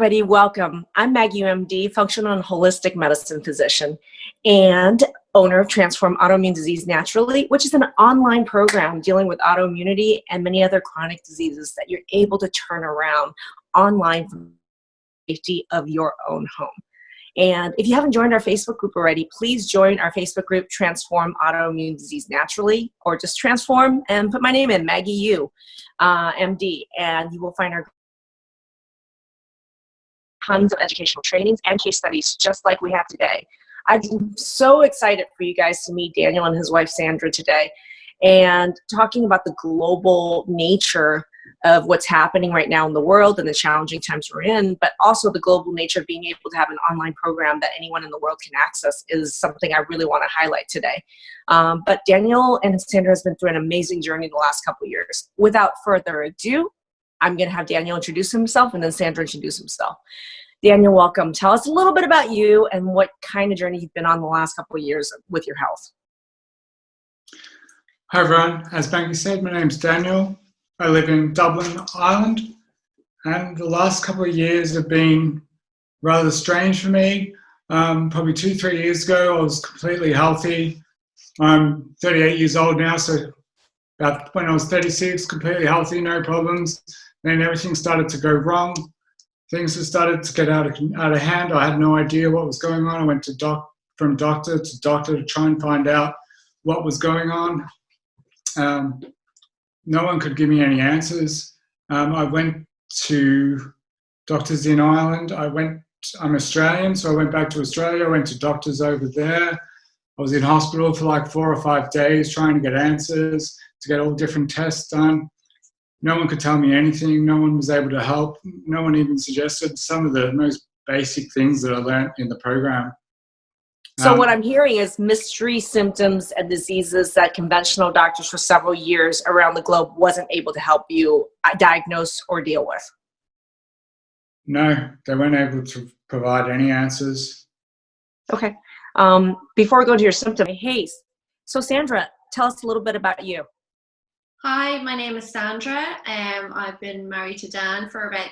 everybody, welcome. I'm Maggie Yu, MD, functional and holistic medicine physician and owner of Transform Autoimmune Disease Naturally, which is an online program dealing with autoimmunity and many other chronic diseases that you're able to turn around online from the safety of your own home. And if you haven't joined our Facebook group already, please join our Facebook group, Transform Autoimmune Disease Naturally, or just Transform and put my name in, Maggie Yu, MD, and you will find our tons of educational trainings and case studies just like we have today. I'm so excited for you guys to meet Daniel and his wife Sandra today and talking about the global nature of what's happening right now in the world and the challenging times we're in, but also the global nature of being able to have an online program that anyone in the world can access is something I really want to highlight today. But Daniel and Sandra has been through an amazing journey the last couple of years. Without further ado, I'm going to have Daniel introduce himself and then Sandra introduce himself. Daniel, welcome. Tell us a little bit about you and what kind of journey you've been on the last couple of years with your health. Hi everyone, as Maggie said, my name's Daniel. I live in Dublin, Ireland, and the last couple of years have been rather strange for me. Probably 2-3 years ago, I was completely healthy. I'm 38 years old now, so about when I was 36, completely healthy, no problems. Then everything started to go wrong. Things have started to get out of hand. I had no idea what was going on. I went to from doctor to doctor to try and find out what was going on. No one could give me any answers. I went to doctors in Ireland. I'm Australian, so I went back to Australia. I went to doctors over there. I was in hospital for like 4 or 5 days trying to get answers, to get all different tests done. No one could tell me anything. No one was able to help. No one even suggested some of the most basic things that I learned in the program. So what I'm hearing is mystery symptoms and diseases that conventional doctors for several years around the globe wasn't able to help you diagnose or deal with. No, they weren't able to provide any answers. Okay. Before we go to your symptoms, hey, so Sandra, tell us a little bit about you. Hi, my name is Sandra. I've been married to Dan for about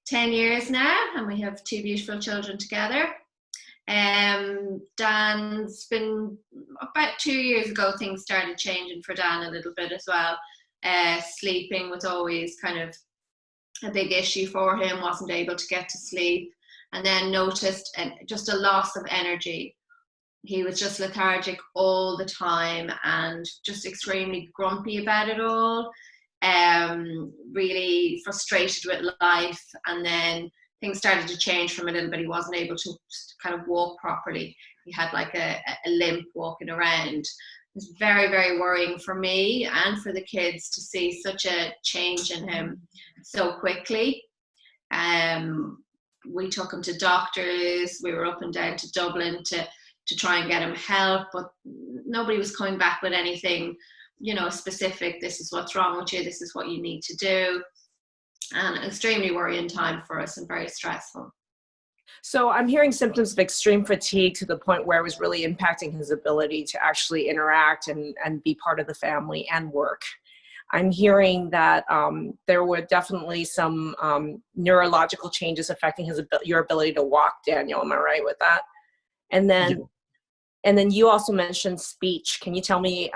10 years now, and we have 2 beautiful children together. Dan's been, about 2 years ago, things started changing for Dan a little bit as well. Sleeping was always kind of a big issue for him, wasn't able to get to sleep, and then noticed just a loss of energy. He was just lethargic all the time and just extremely grumpy about it all, really frustrated with life. And then things started to change from a little bit. He wasn't able to kind of walk properly. He had like a limp walking around. It was very, very worrying for me and for the kids to see such a change in him so quickly. We took him to doctors. We were up and down to Dublin to try and get him help, but nobody was coming back with anything, you know, specific. This is what's wrong with you. This is what you need to do. And an extremely worrying time for us and very stressful. So I'm hearing symptoms of extreme fatigue to the point where it was really impacting his ability to actually interact and be part of the family and work. I'm hearing that there were definitely some neurological changes affecting your ability to walk, Daniel. Am I right with that? And then you also mentioned speech. Can you tell me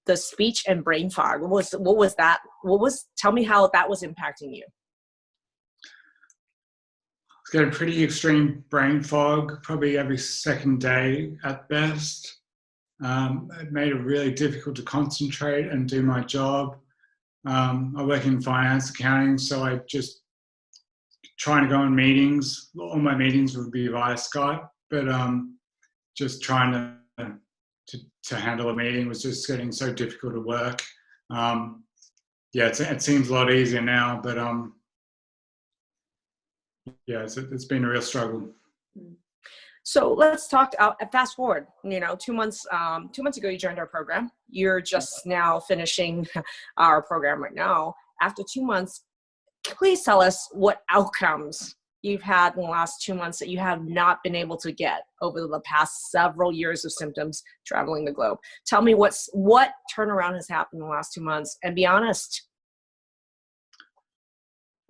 the speech and brain fog? What was that? Tell me how that was impacting you. It's got a pretty extreme brain fog, probably every second day at best. It made it really difficult to concentrate and do my job. I work in finance accounting, so I just trying to go on meetings. All my meetings would be via Skype, but just trying to handle a meeting was just getting so difficult to work. Yeah, it seems a lot easier now, but yeah, it's been a real struggle. So let's talk. Fast forward. You know, 2 months ago, you joined our program. You're just now finishing our program right now. After 2 months, please tell us what outcomes you've had in the last 2 months that you have not been able to get over the past several years of symptoms traveling the globe. Tell me what turnaround has happened in the last 2 months, and be honest.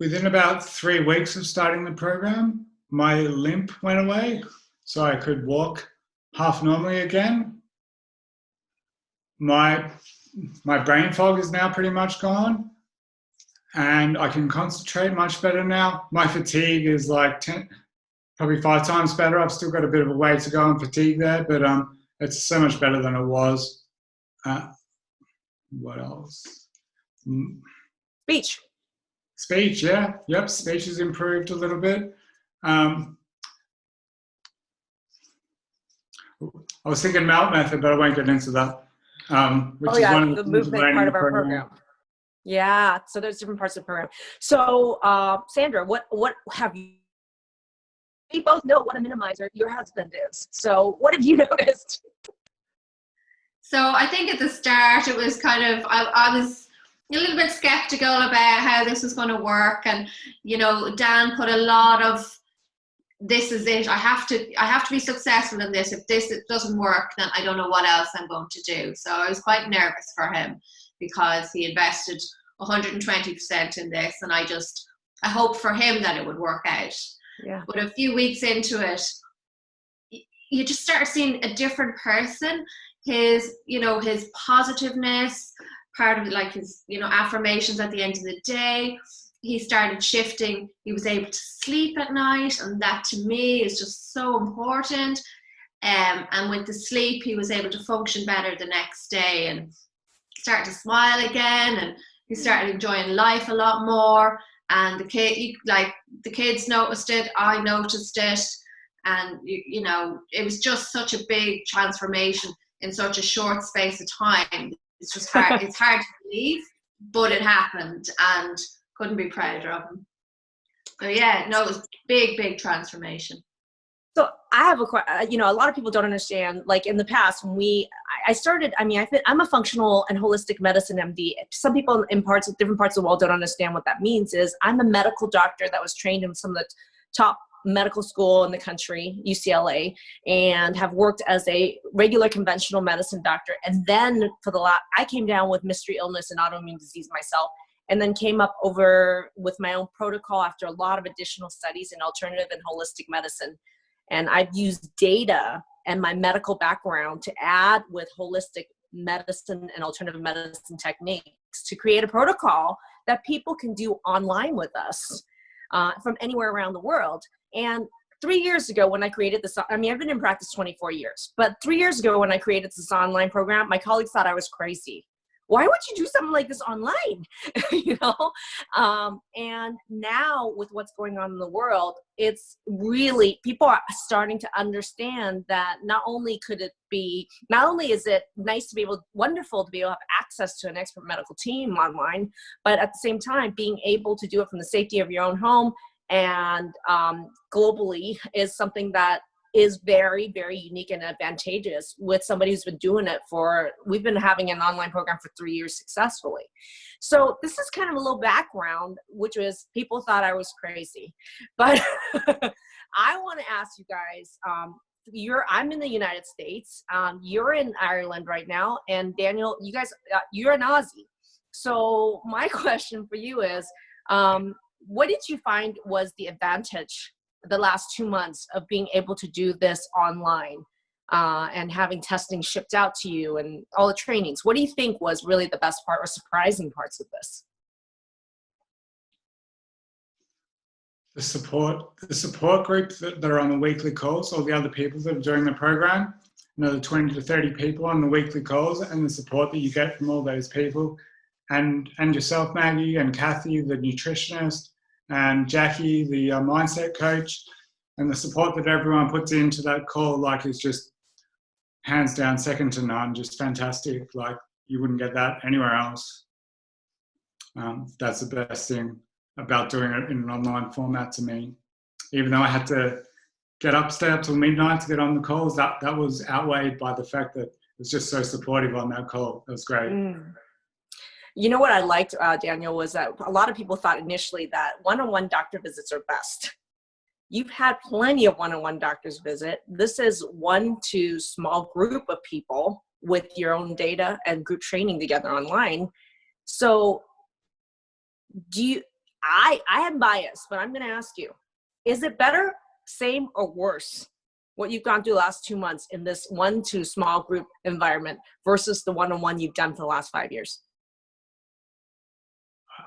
Within about 3 weeks of starting the program, my limp went away, so I could walk half normally again. My brain fog is now pretty much gone, and I can concentrate much better now. My fatigue is like probably 5 times better. I've still got a bit of a way to go on fatigue there, but it's so much better than it was. What else? Speech, yeah. Yep, speech has improved a little bit. I was thinking mouth method, but I won't get into that. Which is one of the movement part of our program. Yeah, so there's different parts of the program. So, Sandra, what have you? We both know what a minimizer your husband is. So, what have you noticed? So, I think at the start it was kind of I was a little bit skeptical about how this was going to work, and you know, Dan put a lot of this is it. I have to be successful in this. If it doesn't work, then I don't know what else I'm going to do. So I was quite nervous for him because he invested 120% in this, and I hoped for him that it would work out. Yeah. But a few weeks into it, you just start seeing a different person. His positiveness, part of it, like his, affirmations at the end of the day. He started shifting. He was able to sleep at night, and that to me is just so important. And with the sleep, he was able to function better the next day and start to smile again. And he started enjoying life a lot more. And the kids noticed it. I noticed it, and it was just such a big transformation in such a short space of time. It's just hard. It's hard to believe, but it happened, and couldn't be prouder of him. So yeah, no, it was big transformation. So I have a question. A lot of people don't understand, like in the past when I started, I'm a functional and holistic medicine MD. Some people in different parts of the world don't understand what that means. Is I'm a medical doctor that was trained in some of the top medical school in the country, UCLA, and have worked as a regular conventional medicine doctor. And then I came down with mystery illness and autoimmune disease myself, and then came up over with my own protocol after a lot of additional studies in alternative and holistic medicine. And I've used data and my medical background to add with holistic medicine and alternative medicine techniques to create a protocol that people can do online with us from anywhere around the world. And 3 years ago when I created this, I've been in practice 24 years, but 3 years ago when I created this online program, my colleagues thought I was crazy. Why would you do something like this online? And now with what's going on in the world, it's really, people are starting to understand that not only is it wonderful to be able to have access to an expert medical team online, but at the same time, being able to do it from the safety of your own home and globally is something that is very, very unique and advantageous with somebody who's been doing it we've been having an online program for 3 years successfully. So this is kind of a little background, which was people thought I was crazy. But I want to ask you guys, I'm in the United States, you're in Ireland right now, and Daniel, you guys, you're an Aussie. So my question for you is, what did you find was the advantage the last 2 months of being able to do this online and having testing shipped out to you and all the trainings? What do you think was really the best part or surprising parts of this? The support group that are on the weekly calls, all the other people that are doing the program, another 20 to 30 people on the weekly calls, and the support that you get from all those people, and yourself, Maggie, and Kathy, the nutritionist, and Jackie, the mindset coach, and the support that everyone puts into that call, is just hands down second to none, just fantastic. You wouldn't get that anywhere else. That's the best thing about doing it in an online format to me. Even though I had to stay up till midnight to get on the calls, that was outweighed by the fact that it was just so supportive on that call. It was great. You know what I liked, Daniel, was that a lot of people thought initially that one-on-one doctor visits are best. You've had plenty of one-on-one doctors visit. This is 1 to small group of people with your own data and group training together online. So I am biased, but I'm going to ask you, is it better, same, or worse what you've gone through the last 2 months in this 1-2 small group environment versus the one-on-one you've done for the last 5 years?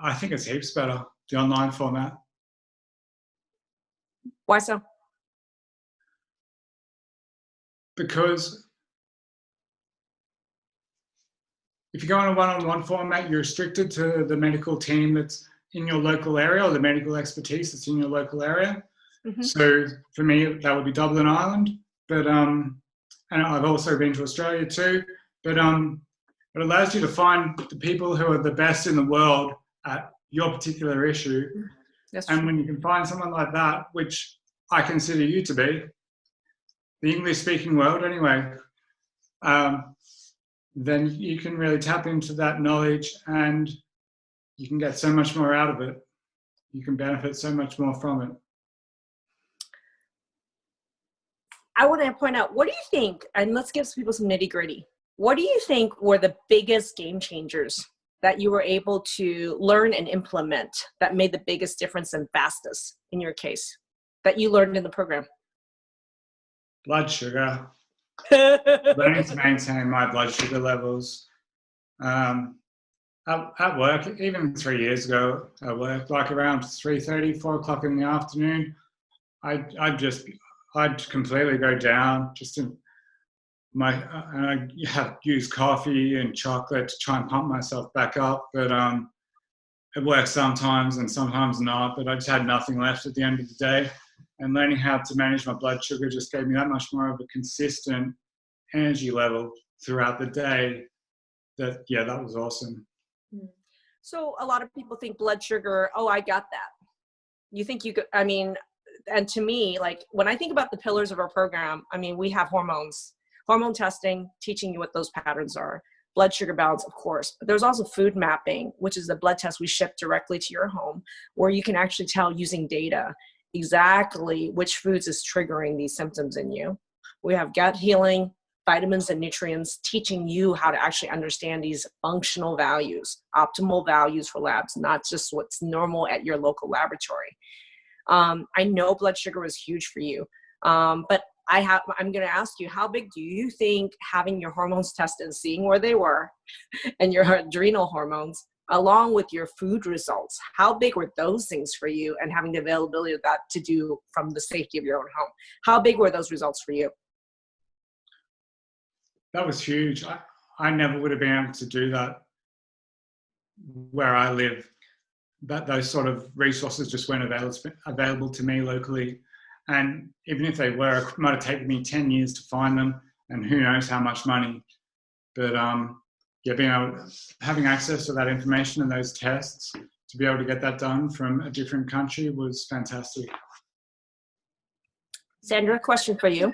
I think it's heaps better, the online format. Why so? Because if you go in a one-on-one format, you're restricted to the medical team that's in your local area, or the medical expertise that's in your local area. Mm-hmm. So for me, that would be Dublin, Ireland. But and I've also been to Australia too. But it allows you to find the people who are the best in the world at your particular issue. That's and true. when you can find someone like that, which I consider you to be, the English-speaking world anyway, then you can really tap into that knowledge and you can get so much more out of it. You can benefit so much more from it. I want to point out, what do you think, and let's give people some nitty gritty, what do you think were the biggest game changers that you were able to learn and implement that made the biggest difference and fastest in your case that you learned in the program? Blood sugar. Learning to maintain my blood sugar levels. At work, even 3 years ago, at work, like around 3:30, 4 o'clock in the afternoon, I'd completely go down just in and I have used coffee and chocolate to try and pump myself back up, but it works sometimes and sometimes not, but I just had nothing left at the end of the day. And learning how to manage my blood sugar just gave me that much more of a consistent energy level throughout the day. That was awesome. So a lot of people think blood sugar, oh, I got that. You think you could, I mean, and to me, like when I think about the pillars of our program, I mean, we have hormone testing, teaching you what those patterns are, blood sugar balance, of course, but there's also food mapping, which is a blood test we ship directly to your home, where you can actually tell using data exactly which foods is triggering these symptoms in you. We have gut healing, vitamins and nutrients, teaching you how to actually understand these functional values, optimal values for labs, not just what's normal at your local laboratory. I know blood sugar was huge for you, but I'm going to ask you, how big do you think having your hormones tested and seeing where they were and your adrenal hormones, along with your food results, how big were those things for you, and having the availability of that to do from the safety of your own home? How big were those results for you? That was huge. I never would have been able to do that where I live. Those sort of resources just weren't available to me locally. And even if they were, it might have taken me 10 years to find them, and who knows how much money. But having access to that information and those tests to be able to get that done from a different country was fantastic. Sandra, question for you.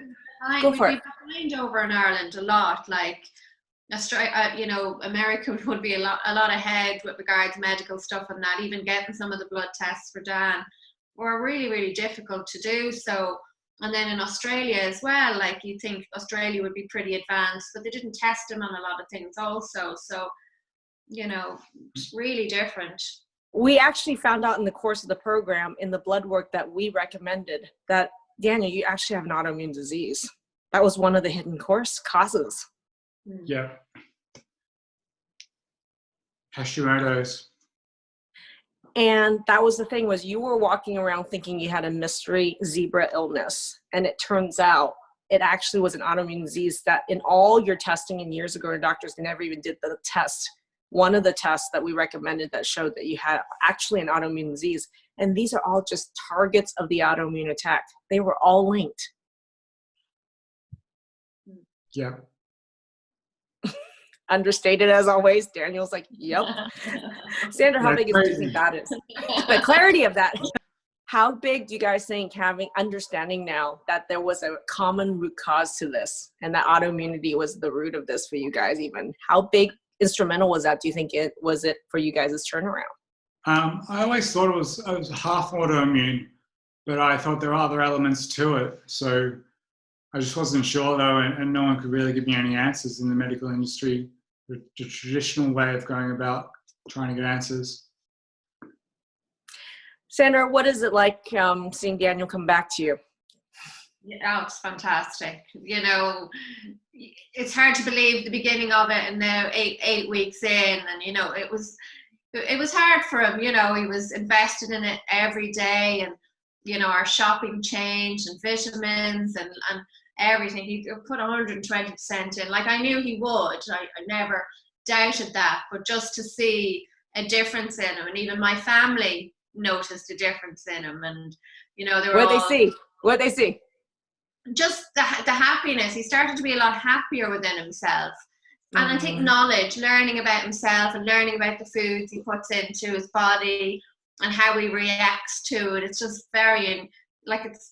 Go for it. We've behind over in Ireland a lot, like America would be a lot ahead with regards to medical stuff and that. Even getting some of the blood tests for Dan were really, really difficult to do. So, and then in Australia as well, like you think Australia would be pretty advanced, but they didn't test them on a lot of things also. So, it's really different. We actually found out in the course of the program, in the blood work that we recommended, that Daniel, you actually have an autoimmune disease. That was one of the hidden causes. Yeah. Hashimoto's. And that was the thing, was you were walking around thinking you had a mystery zebra illness. And it turns out it actually was an autoimmune disease that in all your testing and years ago, doctors never even did the test. One of the tests that we recommended that showed that you had actually an autoimmune disease. And these are all just targets of the autoimmune attack. They were all linked. Yeah. Understated as always. Daniel's like, yep. Sandra, how big do you think that is? The clarity of that. How big do you guys think, understanding now that there was a common root cause to this and that autoimmunity was the root of this for you guys even? How big instrumental was that, do you think it was for you guys' turnaround? I always thought it was half autoimmune, but I thought there are other elements to it. So I just wasn't sure though, and no one could really give me any answers in the medical industry, the traditional way of going about trying to get answers. Sandra, what is it like seeing Daniel come back to you? Yeah, it's fantastic. You know, it's hard to believe the beginning of it, and now eight weeks in, and you know, it was hard for him. You know, he was invested in it every day, and you know, our shopping changed, and vitamins, and everything. He put 120% in. Like, I knew he would. I never doubted that. But just to see a difference in him, and even my family noticed a difference in him, and you know, they were What they see? Just the happiness. He started to be a lot happier within himself. And I think knowledge, learning about himself and learning about the foods he puts into his body and how he reacts to it, it's just very, like, it's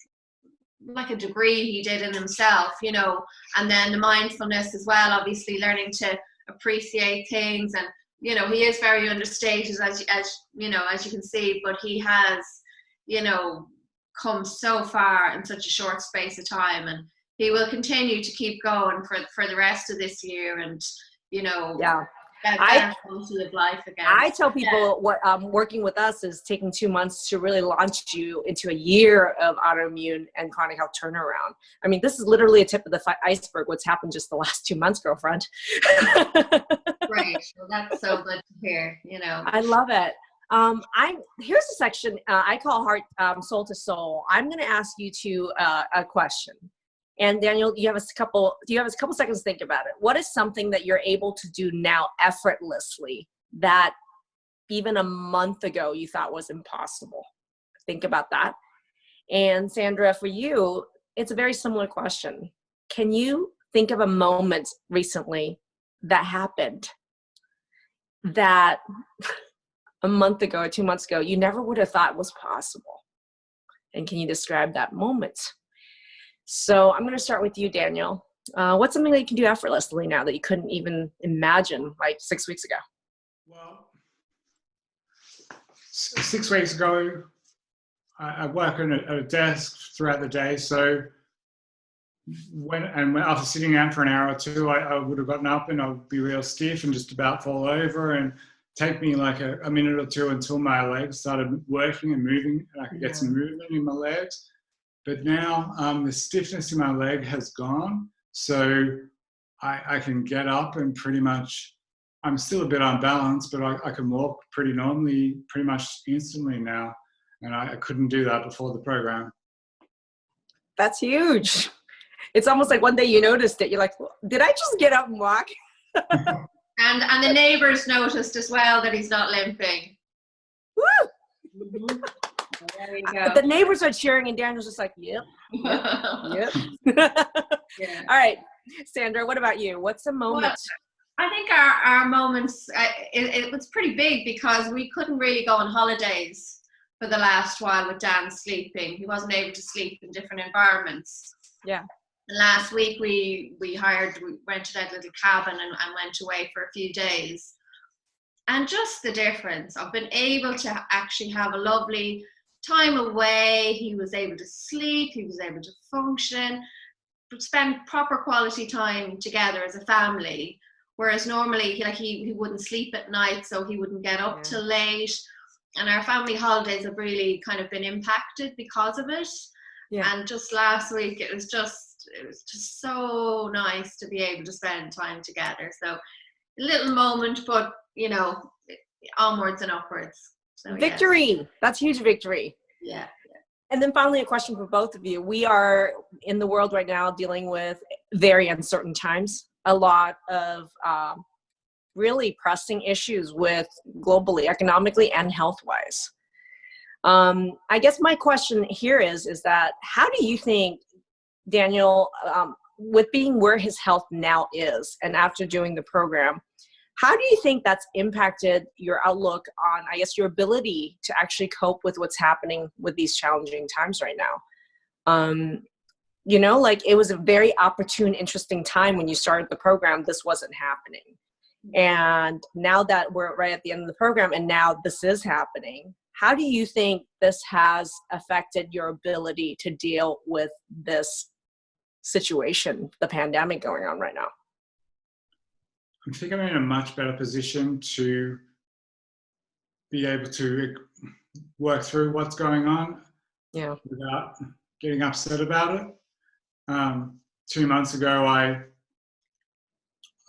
like a degree he did in himself, you know. And then the mindfulness as well, obviously learning to appreciate things. And you know, he is very understated, as you know, as you can see, but he has, you know, come so far in such a short space of time, and he will continue to keep going for the rest of this year. And you know, better quality of life again. I tell people what working with us is taking 2 months to really launch you into a year of autoimmune and chronic health turnaround. I mean, this is literally a tip of the iceberg, what's happened just the last 2 months, girlfriend. Great. Well, that's so good to hear, you know. I love it. Here's a section I call Heart Soul to Soul. I'm going to ask you a question, and Daniel, do you have a couple seconds to think about it? What is something that you're able to do now effortlessly that even a month ago you thought was impossible? Think about that. And Sandra, for you, it's a very similar question. Can you think of a moment recently that happened that a month ago or 2 months ago you never would have thought was possible? And can you describe that moment? So I'm going to start with you, Daniel. What's something that you can do effortlessly now that you couldn't even imagine like 6 weeks ago? Well, 6 weeks ago, I work at a desk throughout the day. So after sitting down for an hour or two, I would have gotten up and I would be real stiff and just about fall over, and take me like a minute or two until my legs started working and moving, and I could get some movement in my legs. But now the stiffness in my leg has gone, so I can get up and pretty much, I'm still a bit unbalanced, but I can walk pretty normally, pretty much instantly now. And I couldn't do that before the program. That's huge. It's almost like one day you noticed it. You're like, did I just get up and walk? And the neighbors noticed as well that he's not limping. Woo! There you go. The neighbors are cheering, and Daniel's just like, yep. Yeah. All right, Sandra, what about you? What's a moment? Well, I think our moments, it was pretty big because we couldn't really go on holidays for the last while with Dan sleeping. He wasn't able to sleep in different environments. Yeah. Last week we rented out a little cabin and went away for a few days. And just the difference of being able to actually have a lovely time away. He was able to sleep, he was able to function, spend proper quality time together as a family. Whereas normally he wouldn't sleep at night, so he wouldn't get up till late. And our family holidays have really kind of been impacted because of it. Yeah. And just last week, it was just so nice to be able to spend time together. So a little moment, but you know, onwards and upwards. So, victory. Yeah. That's huge victory. Yeah. And then finally, a question for both of you. We are in the world right now dealing with very uncertain times. A lot of really pressing issues with globally, economically, and health-wise. I guess my question here is that how do you think, Daniel, with being where his health now is, and after doing the program, how do you think that's impacted your outlook on, I guess, your ability to actually cope with what's happening with these challenging times right now? You know, like it was a very opportune, interesting time when you started the program. This wasn't happening. And now that we're right at the end of the program and now this is happening, how do you think this has affected your ability to deal with this situation, the pandemic going on right now? I think I'm in a much better position to be able to work through what's going on without getting upset about it. 2 months ago, I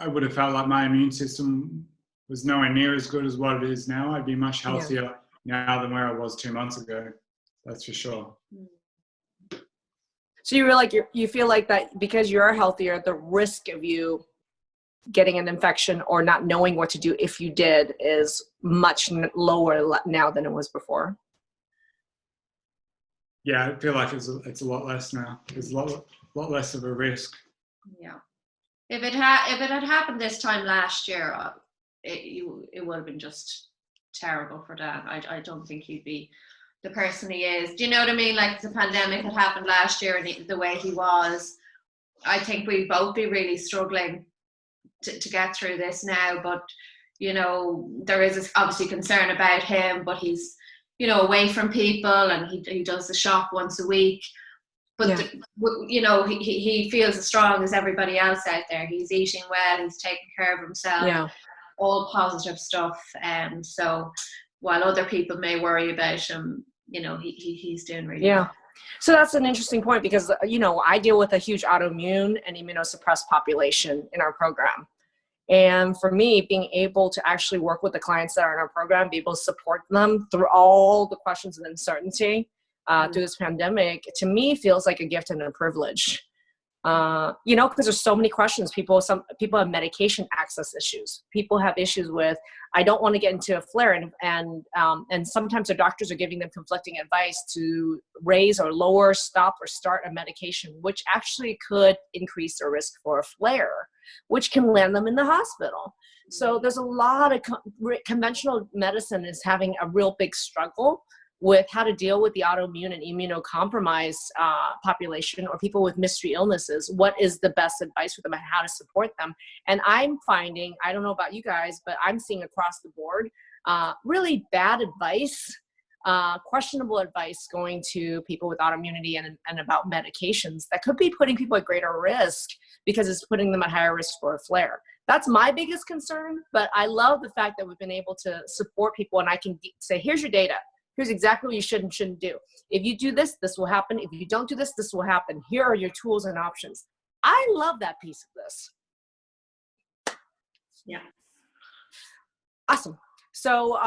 would have felt like my immune system was nowhere near as good as what it is now. I'd be much healthier now than where I was 2 months ago. That's for sure. So you feel like that because you're healthier, the risk of you getting an infection or not knowing what to do if you did is much lower now than it was before. Yeah, I feel like it's a lot less now. There's a lot less of a risk. Yeah. If it had happened this time last year, it would have been just terrible for Dan. I don't think he'd be the person he is. Do you know what I mean? Like, if the pandemic had happened last year and the way he was, I think we'd both be really struggling to get through this now. But, you know, there is obviously concern about him, but he's, you know, away from people, and he does the shop once a week. But, you know, he feels as strong as everybody else out there. He's eating well, he's taking care of himself, all positive stuff. So while other people may worry about him, you know, he's doing really well. So that's an interesting point because, you know, I deal with a huge autoimmune and immunosuppressed population in our program. And for me, being able to actually work with the clients that are in our program, be able to support them through all the questions of uncertainty through this pandemic, to me feels like a gift and a privilege. You know, because there's so many questions. Some people have medication access issues. People have issues with, I don't want to get into a flare, and sometimes their doctors are giving them conflicting advice to raise or lower, stop or start a medication, which actually could increase their risk for a flare, which can land them in the hospital. So there's a lot of conventional medicine is having a real big struggle with how to deal with the autoimmune and immunocompromised population or people with mystery illnesses. What is the best advice for them and how to support them? And I'm finding, I don't know about you guys, but I'm seeing across the board really bad advice, questionable advice going to people with autoimmunity and about medications that could be putting people at greater risk because it's putting them at higher risk for a flare. That's my biggest concern, but I love the fact that we've been able to support people, and I can say, here's your data. Here's exactly what you should and shouldn't do. If you do this, this will happen. If you don't do this, this will happen. Here are your tools and options. I love that piece of this. Yeah. Awesome. So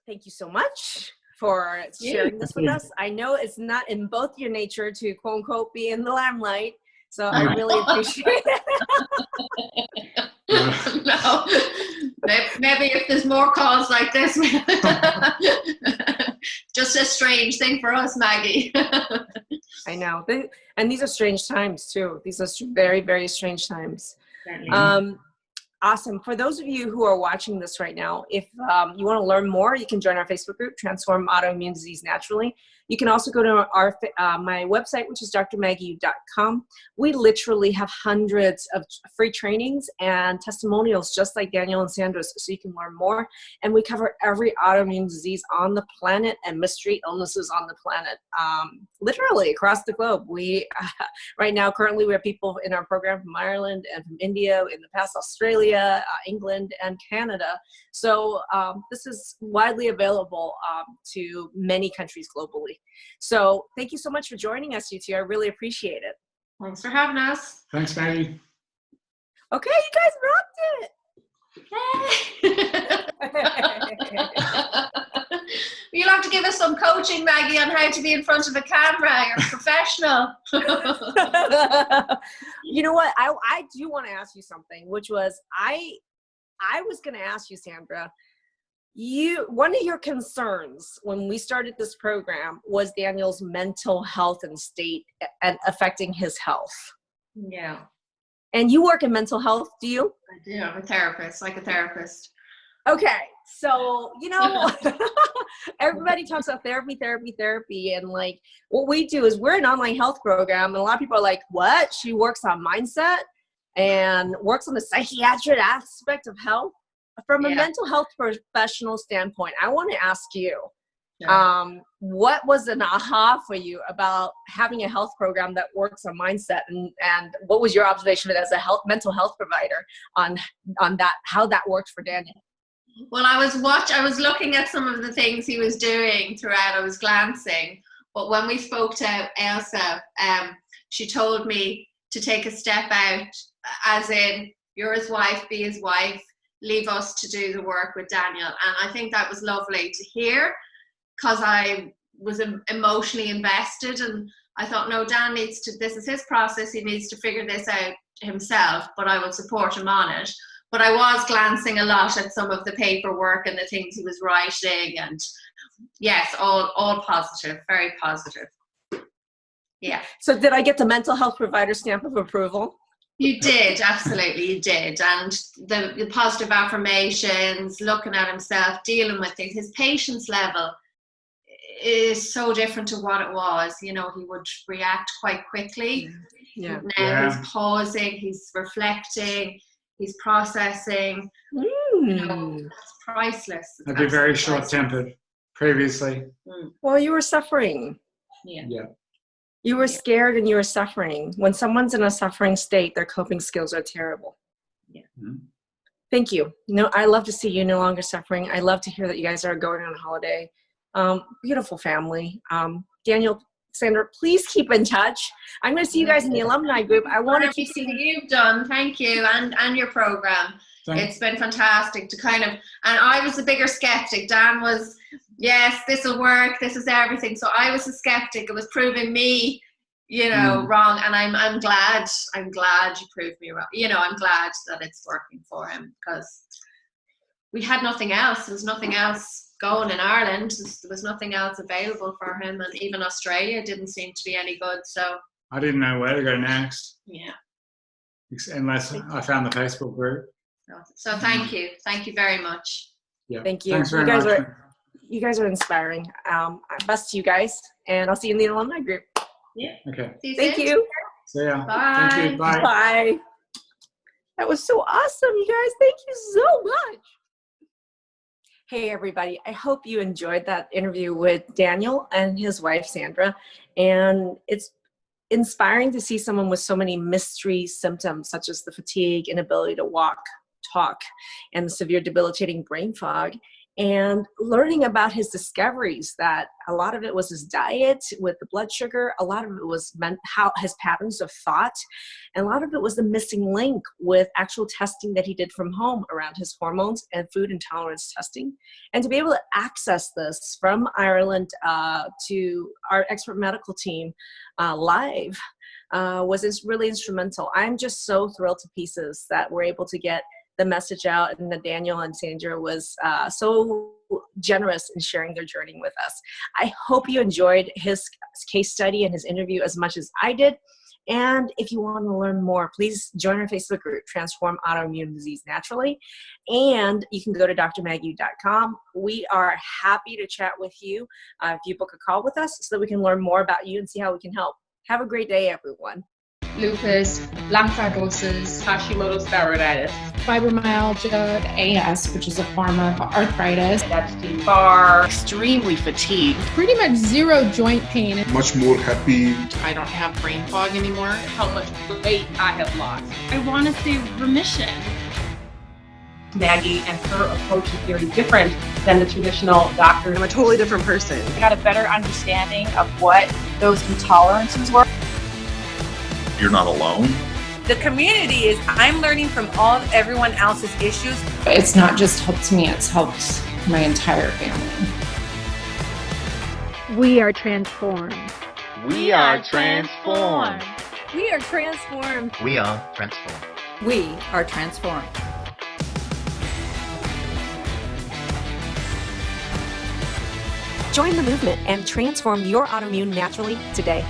thank you so much for sharing this with us. I know it's not in both your nature to quote unquote be in the limelight. So I really appreciate it. No, maybe if there's more calls like this, just a strange thing for us, Maggie. I know, and these are strange times too. These are very, very strange times. Awesome. For those of you who are watching this right now, if you want to learn more, you can join our Facebook group, Transform Autoimmune Disease Naturally. You can also go to my website, which is drmaggieyu.com. We literally have hundreds of free trainings and testimonials, just like Daniel and Sandra's, so you can learn more. And we cover every autoimmune disease on the planet and mystery illnesses on the planet, literally across the globe. We right now, currently, we have people in our program from Ireland and from India, in the past Australia, England, and Canada. So this is widely available to many countries globally. So thank you so much for joining us, you two. I really appreciate it. Thanks for having us. Thanks, Maggie. Okay, you guys rocked it. You'll have to give us some coaching, Maggie, on how to be in front of a camera. You're professional. You know what? I do want to ask you something, which was I was going to ask you, Sandra. One of your concerns when we started this program was Daniel's mental health and state and affecting his health. Yeah. And you work in mental health, do you? I do. I'm a therapist, like a therapist. Okay. So, you know, everybody talks about therapy. And like what we do is we're an online health program. And a lot of people are like, what? She works on mindset and works on the psychiatric aspect of health. From a mental health professional standpoint, I want to ask you, what was an aha for you about having a health program that works on mindset, and what was your observation of it as a mental health provider on that, how that worked for Daniel? Well, I was looking at some of the things he was doing throughout. I was glancing, but when we spoke to Elsa, she told me to take a step out, as in, you're his wife, be his wife, leave us to do the work with Daniel. And I think that was lovely to hear, because I was emotionally invested, and I thought, no, Dan needs to, this is his process, he needs to figure this out himself, but I would support him on it. But I was glancing a lot at some of the paperwork and the things he was writing, and yes, all positive, very positive. Yeah. So did I get the mental health provider stamp of approval? You did, absolutely, you did. And the positive affirmations, looking at himself, dealing with things, his patience level is so different to what it was. You know, he would react quite quickly. Yeah. Now he's pausing, he's reflecting, he's processing. You know, it's priceless. I'd be very short-tempered previously. Well, you were suffering. Yeah. You were scared and you were suffering. When someone's in a suffering state, their coping skills are terrible. Yeah. Thank you. No, I love to see you no longer suffering. I love to hear that you guys are going on a holiday. Beautiful family. Daniel, Sandra, please keep in touch. I'm going to see you guys in the alumni group. I want to keep seeing you've done. Thank you, and your program. It's been fantastic to kind of, and I was a bigger skeptic. Dan was, yes, this will work, this is everything. So I was a skeptic. It was proving me, you know, wrong. And I'm glad you proved me wrong. You know, I'm glad that it's working for him, because we had nothing else. There was nothing else going in Ireland. There was nothing else available for him. And even Australia didn't seem to be any good. So I didn't know where to go next. Yeah. Unless I found the Facebook group. So thank you. Thank you very much. Yeah. Thank you. Thanks very much. You guys are inspiring. Best to you guys, and I'll see you in the alumni group. Yeah. Okay. Thank you. See ya. Bye. Thank you. Bye. Bye. That was so awesome, you guys. Thank you so much. Hey, everybody. I hope you enjoyed that interview with Daniel and his wife, Sandra. And it's inspiring to see someone with so many mystery symptoms, such as the fatigue, inability to walk, talk, and the severe debilitating brain fog, and learning about his discoveries, that a lot of it was his diet with the blood sugar, a lot of it was how his patterns of thought, and a lot of it was the missing link with actual testing that he did from home around his hormones and food intolerance testing. And to be able to access this from Ireland to our expert medical team live was really instrumental. I'm just so thrilled to pieces that we're able to get the message out, and that Daniel and Sandra was so generous in sharing their journey with us. I hope you enjoyed his case study and his interview as much as I did. And if you want to learn more, please join our Facebook group, Transform Autoimmune Disease Naturally. And you can go to drmaggie.com. We are happy to chat with you if you book a call with us, so that we can learn more about you and see how we can help. Have a great day, everyone. Lupus, lung fibrosis, Hashimoto's thyroiditis, fibromyalgia, AS, which is a form of arthritis. that's too far, extremely fatigued. Pretty much zero joint pain. Much more happy. I don't have brain fog anymore. How much weight I have lost. I want to see remission. Maggie and her approach is very different than the traditional doctor. I'm a totally different person. I got a better understanding of what those intolerances were. You're not alone. The community is, I'm learning from everyone else's issues. It's not just helped me, it's helped my entire family. We are transformed. We are transformed. We are transformed. We are transformed. We are transformed. Join the movement and transform your autoimmune naturally today.